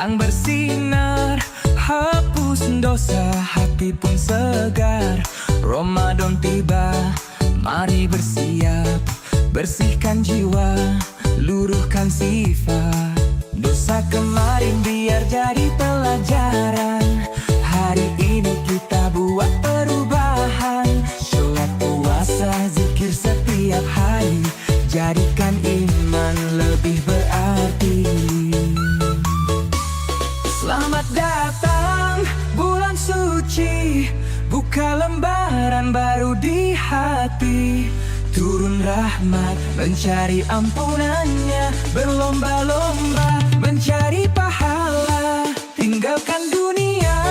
Terang bersinar, hapus dosa, hati pun segar. Ramadan tiba, mari bersiap, bersihkan jiwa, luruhkan sifat. Dosa kemarin biar jadi pelajaran. Hari ini kita buat perubahan. Sholat, puasa, zikir setiap hari, jadikan iman lebih berarti. Selamat datang bulan suci, buka lembaran baru di hati. Turun rahmat, mencari ampunannya, berlomba-lomba mencari pahala. Tinggalkan dunia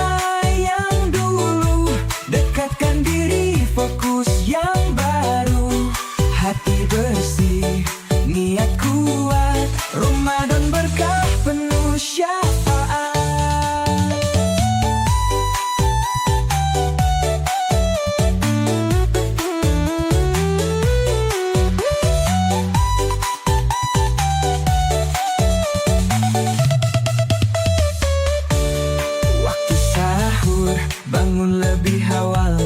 yang dulu, dekatkan diri, fokus yang baru. Hati bersih, niat kuat, Ramadan berkah penuh syafaat. Bangun lebih awal,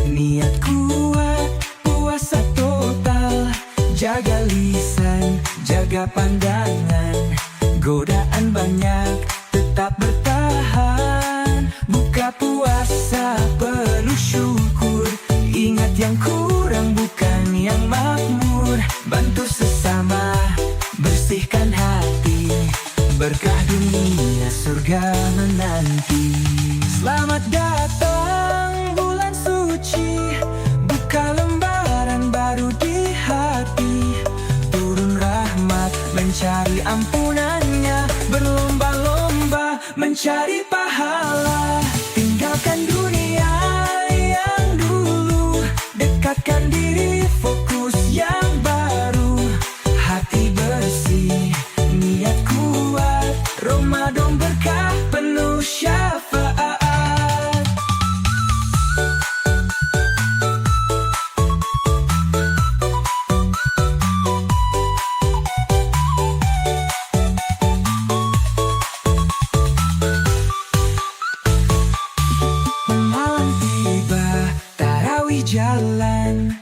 niat kuat, puasa total. Jaga lisan, jaga pandangan, godaan banyak, tetap bertahan. Buka puasa penuh syukur, ingat yang kurang bukan yang makmur. Bantu sesama, bersihkan hati, berkah dunia surga menanti. Selamat datang bulan suci, buka lembaran baru di hati. Turun rahmat, mencari ampunannya, berlomba-lomba mencari pahala. Tinggalkan dunia yang dulu, dekatkan diri, fokus yang baru. Hati bersih, niat kuat, Ramadan berkah penuh syafaat. Jalan,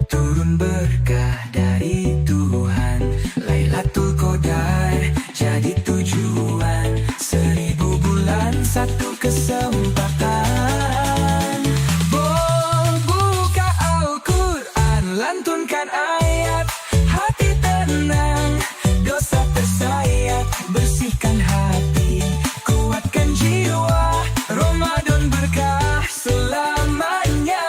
turun berkah dari Tuhan. Lailatul Qadar jadi tujuan, 1000 bulan satu kesempatan. Buka Al-Quran, lantunkan ayat, hati tenang, dosa tersayat. Bersihkan hati, kuatkan jiwa, Ramadan berkah selamanya.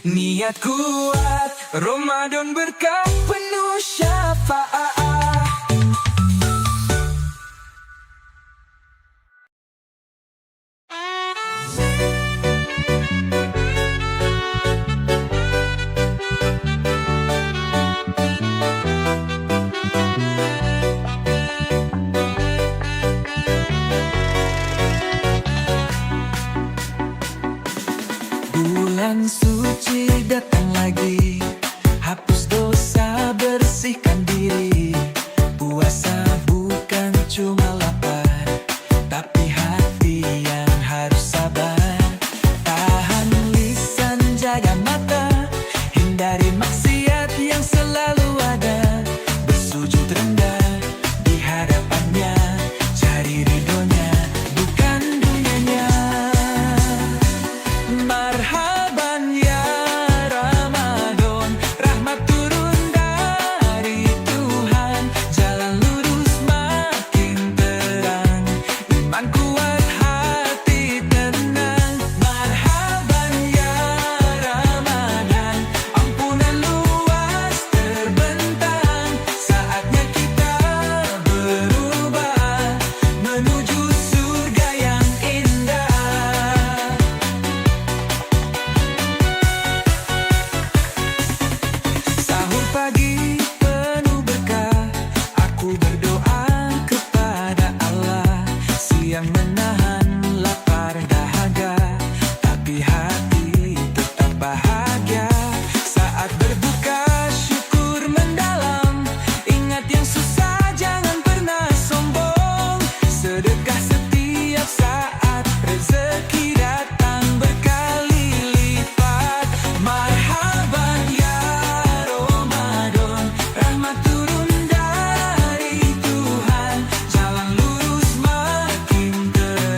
Niat kuat, Ramadan berkah penuh syafaat. Bulan suci datang lagi, hapus dosa, bersihkan diri. Puasa bukan cuma lapar, tapi hati yang harus sabar. Tahan lisan, jaga mata, hindari maksiat yang selalu ada. Bersujud rendah di hadapannya, cari ridhonya, bukan dunianya. Marhaban ya Ramadan, rahmat turun dari Tuhan. Jalan lurus makin terang, iman kuat, hati tenang. Marhaban ya Ramadan, ampunan luas terbentang. Saatnya kita berubah menuju surga yang indah. yang menahan lapar dahaga, tapi hati tetap bahagia. Saat berbuka syukur mendalam, ingat yang susah jangan pernah sombong. Sedekah setiap saat, rezeki datang berkali lipat. Marhaban ya Ramadan, rahmat turun dari Tuhan, jalan lurus makin terang.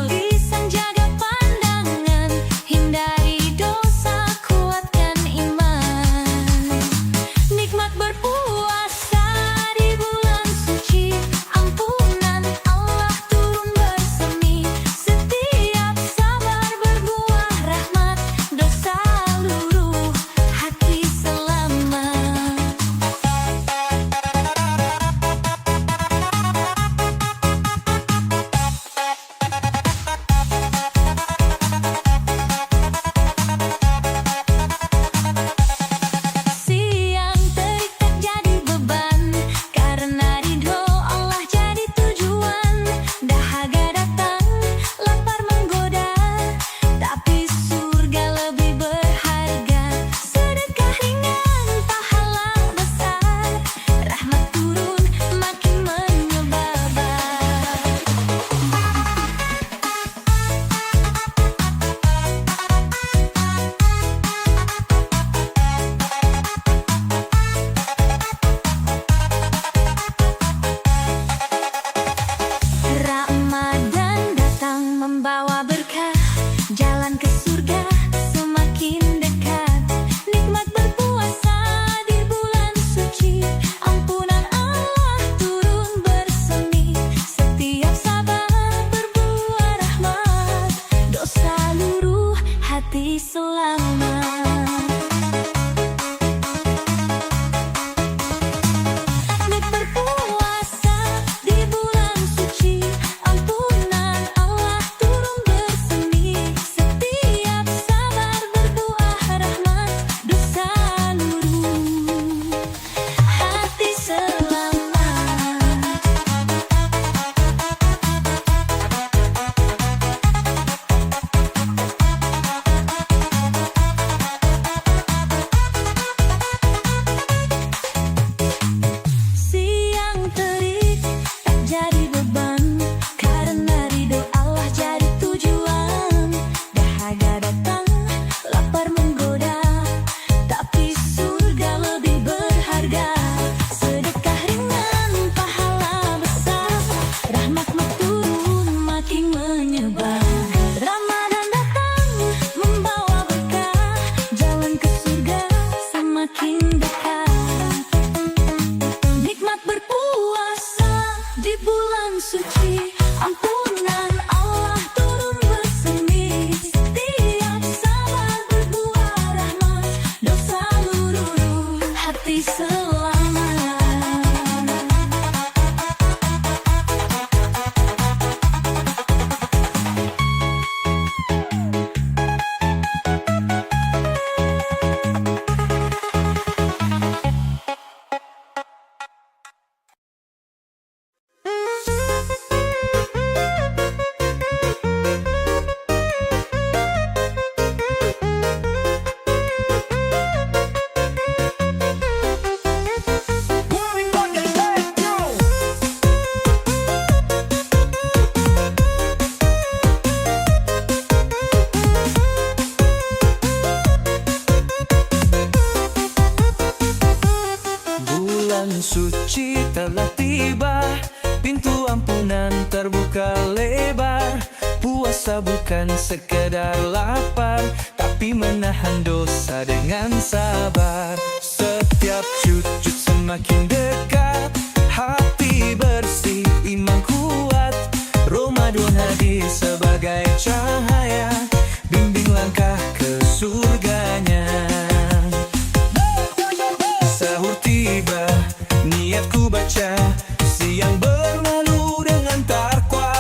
lisan jaga pandangan, hindari dosa, kuatkan iman. Nikmat berpuasa di bulan suci, ampunan Allah turun bersemi. Setiap sabar berbuah rahmat, dosa luruh, hati selamat. Siang terik tak jadi beban, karena ridho Allah jadi tujuan. Dahaga datang, lapar menggoda, tapi surga lebih berharga. Sedekah ringan, pahala besar, rahmat turun makin menyebar. Ramadan datang membawa berkah, jalan ke surga semakin dekat. Nikmat berpuasa di bulan suci, ampunan Allah turun bersemi. Setiap sabar berbuah rahmat, dosa luruh, hati selamat. Nik berpuasa di bulan suci, ampunan Allah turun bersemi. Setiap sabar berbuah rahmat, dosa luruh, hati selamat. Siang terik tak jadi beban, karena ridho Allah jadi tujuan. Dahaga datang, lapar menggoda, tapi surga lebih berharga. Sedekah ringan, pahala besar, rahmat turun makin menyebar. Ramadan datang membawa berkah, jalan ke surga semakin dekat. Nikmat berpuasa di bulan suci, ampunan Allah turun bersemi. Setiap sabar berbuah rahmat, dosa luruh, hati selamat. Bulan suci telah tiba, pintu ampunan terbuka lebar. Puasa bukan sekedar lapar, tapi menahan dosa dengan sabar. Setiap sujud semakin dekat, hati bersih, iman kuat. Ramadan hadir sebagai cahaya, bimbing langkah ke surganya. Sahur tiba, niatku baca, siang berlalu dengan takwa.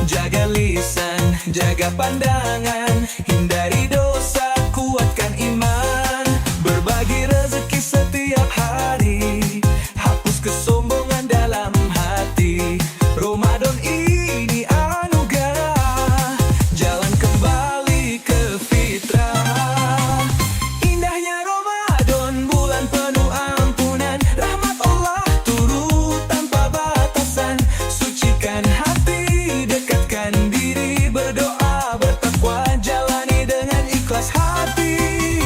Jaga lisan, jaga pandangan, hindari dosa, kuatkan iman. Berbagi rezeki setiap hari, hapus kesombongan dalam hati. Ramadan ini anugerah, jalan kembali ke fitrah. Indahnya Ramadan, bulan penuh ampunan, rahmat Allah turun tanpa batasan. Sucikan hati, dekatkan diri, berdoa bertakwa, jalani dengan ikhlas hati.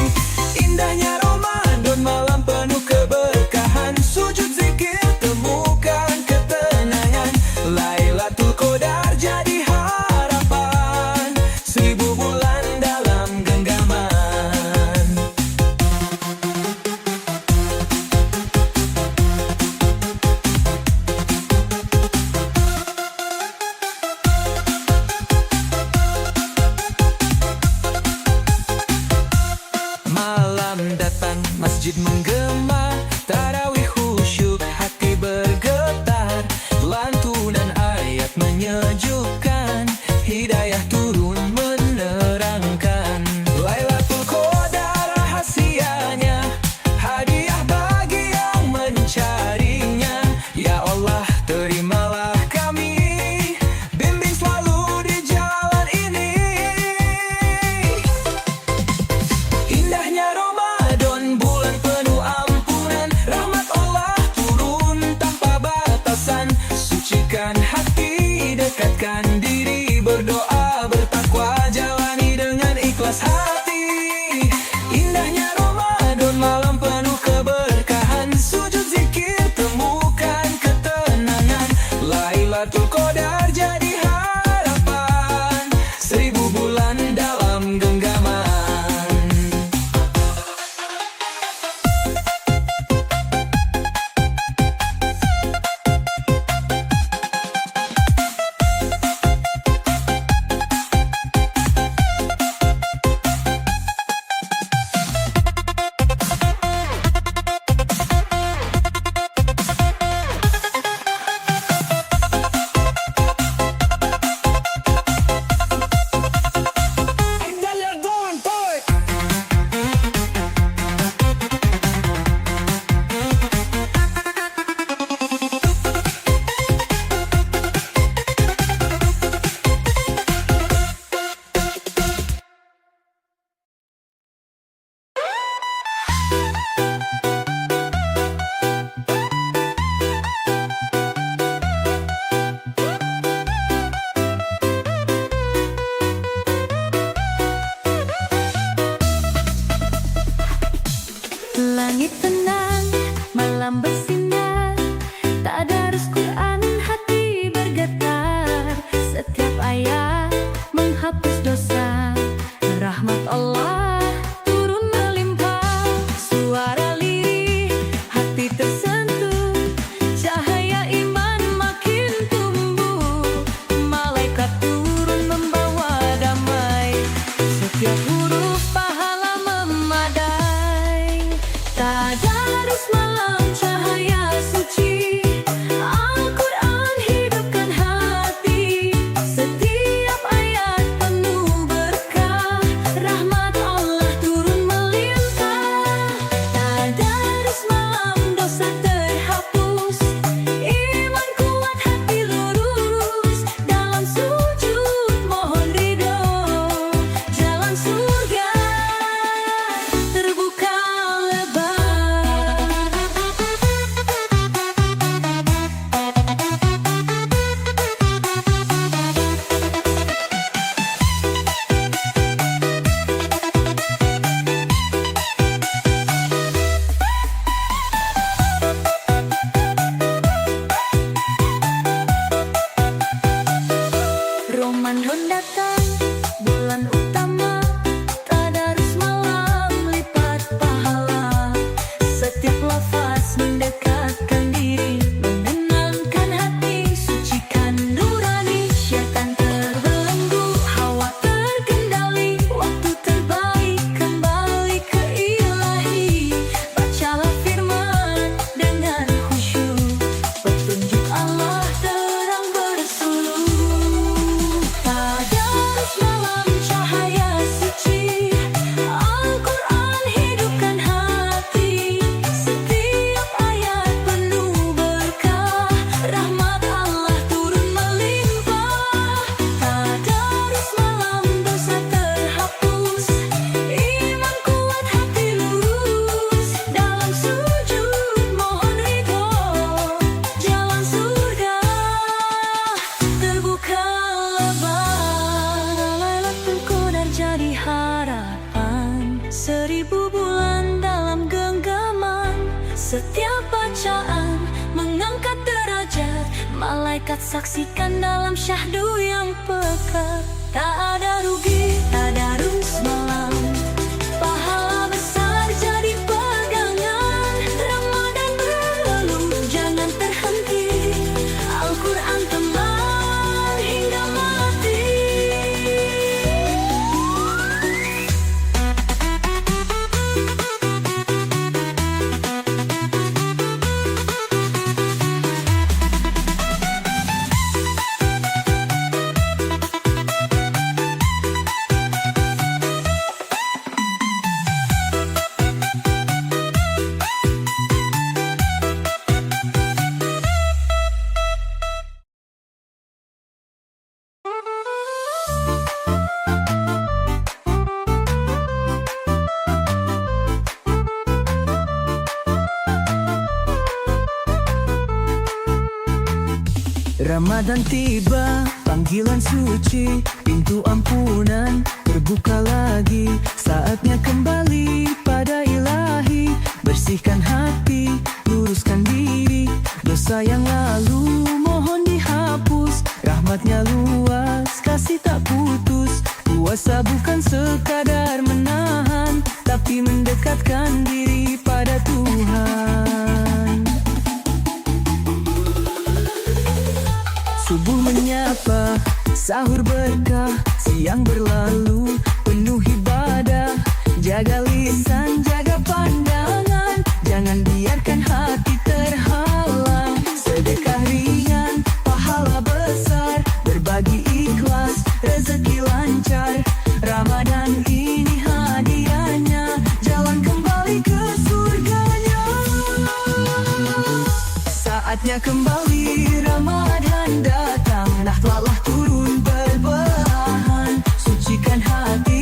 terhapus dosa. Rahmat Allah turun melimpah, suara lirih hati tersentuh, cahaya iman makin tumbuh, malaikat turun membawa damai, setiap huruf pahala memadai. Tadarus malam cahaya suci, Al-Quran hidupkan hati, setiap ayat penuh berkah, rahmat Allah turun melimpah. Tadarus malam dosa terhapus, iman kuat hati lurus, dalam sujud mohon ridho, jalan surga terbuka lebar. Ramadan datang, bulan utama, tadarus malam lipat pahala, setiap lafaz mendekatkan diri, menenangkan hati, sucikan nurani, syaitan terbelenggu, hawa terkendali, waktu terbaik kembali ke ilahi. Bacalah firman dengan khusyuk, petunjuk Allah terang bersuluh. Tadarus malam cahaya suci, Al-Quran hidupkan hati, setiap ayat penuh berkah, rahmat Allah turun melimpah. Tadarus malam dosa terhapus, iman kuat hati lurus, dalam sujud mohon ridho, jalan surga terbuka lebar. Lailatul Qadar jadi harapan, 1000 bulan dalam genggaman, setiap bacaan mengangkat derajat, malaikat saksikan dalam syahdu yang pekat. Tak ada rugi tadarus malam, pahala besar jadi pegangan. Ramadan berlalu jangan terhenti, Al-Quran teman hingga mati. Ramadan tiba, panggilan suci, pintu ampunan terbuka lagi. Saatnya kembali pada ilahi, bersihkan hati, luruskan diri. Dosa yang lalu mohon dihapus, rahmatnya luas, kasih tak putus. Puasa bukan sekadar menahan, tapi mendekatkan diri pada Tuhan. Subuh menyapa, sahur berkah, siang berlalu, penuh ibadah. Jaga lisan, jaga pandangan, jangan biarkan hati terhalang. Sedekah ringan, pahala besar, berbagi ikhlas, rezeki lancar. Ramadan ini hadiahnya, jalan kembali ke surganya. Saatnya kembali Ramadan datang, nahdlalah turun berbelahan, sucikan hati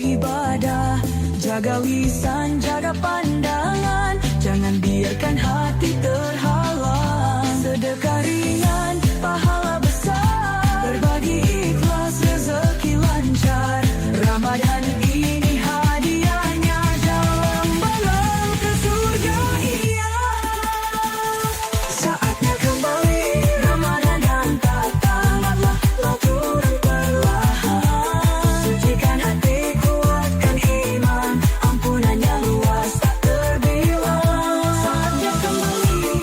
ibadah. Jaga lisan, jaga pandangan, jangan biarkan hati terhalang. Sedekah ringan, pahala besar, berbagi ikhlas, rezeki lancar. Ramadan ini hadiahnya, jalan balang ke surga, iya. Saatnya kembali Ramadan dan taatlah aturan perlahan. Sucikan hati, kuatkan iman, ampunannya luas tak terbilang. Saatnya kembali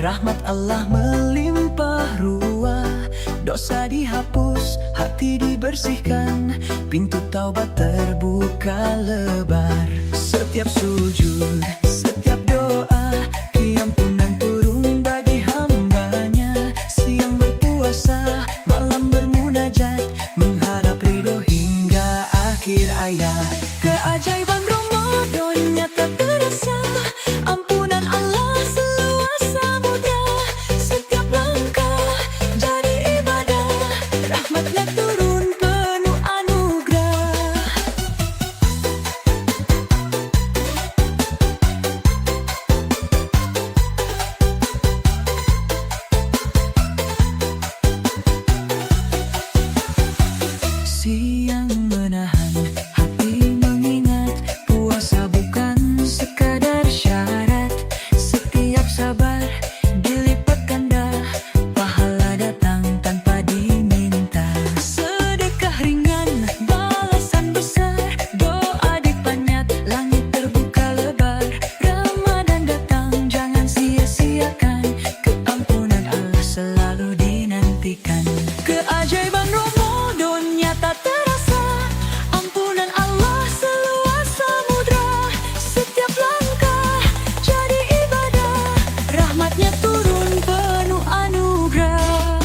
rahmat Allah melimpah ruah. Dosa dihapus, hati dibersihkan, pintu taubat terbuka lebar. Setiap sujud, setiap doa, keampunan turun bagi hambanya. Siang berpuasa, malam bermunajat, mengharap ridho hingga akhir hayat. Keajaiban Ramadan nyata terasa, ampunan Allah seluas samudra. Setiap langkah jadi ibadah, rahmatnya turun penuh anugerah. Siang menahan, hati mengingat, puasa bukan sekadar syarat. Setiap sabar dilipat ganda, pahala datang tanpa diminta. Sedekah ringan, balasan besar, doa dipanjat, langit terbuka lebar. Ramadan datang, jangan sia-siakan, keampunan Allah selalu dinantikan. Keajaiban Ramadan nyata terasa, ampunan Allah seluas samudra. Setiap langkah jadi ibadah, rahmatnya turun penuh anugerah.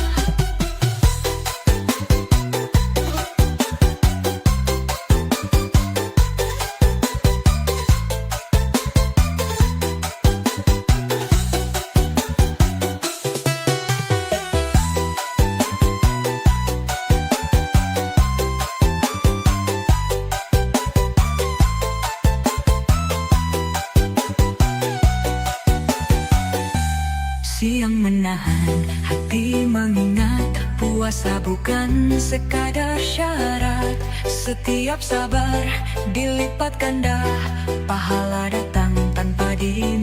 Siang menahan, hati mengingat, puasa bukan sekadar syarat. Setiap sabar dilipat ganda, pahala datang tanpa diminta.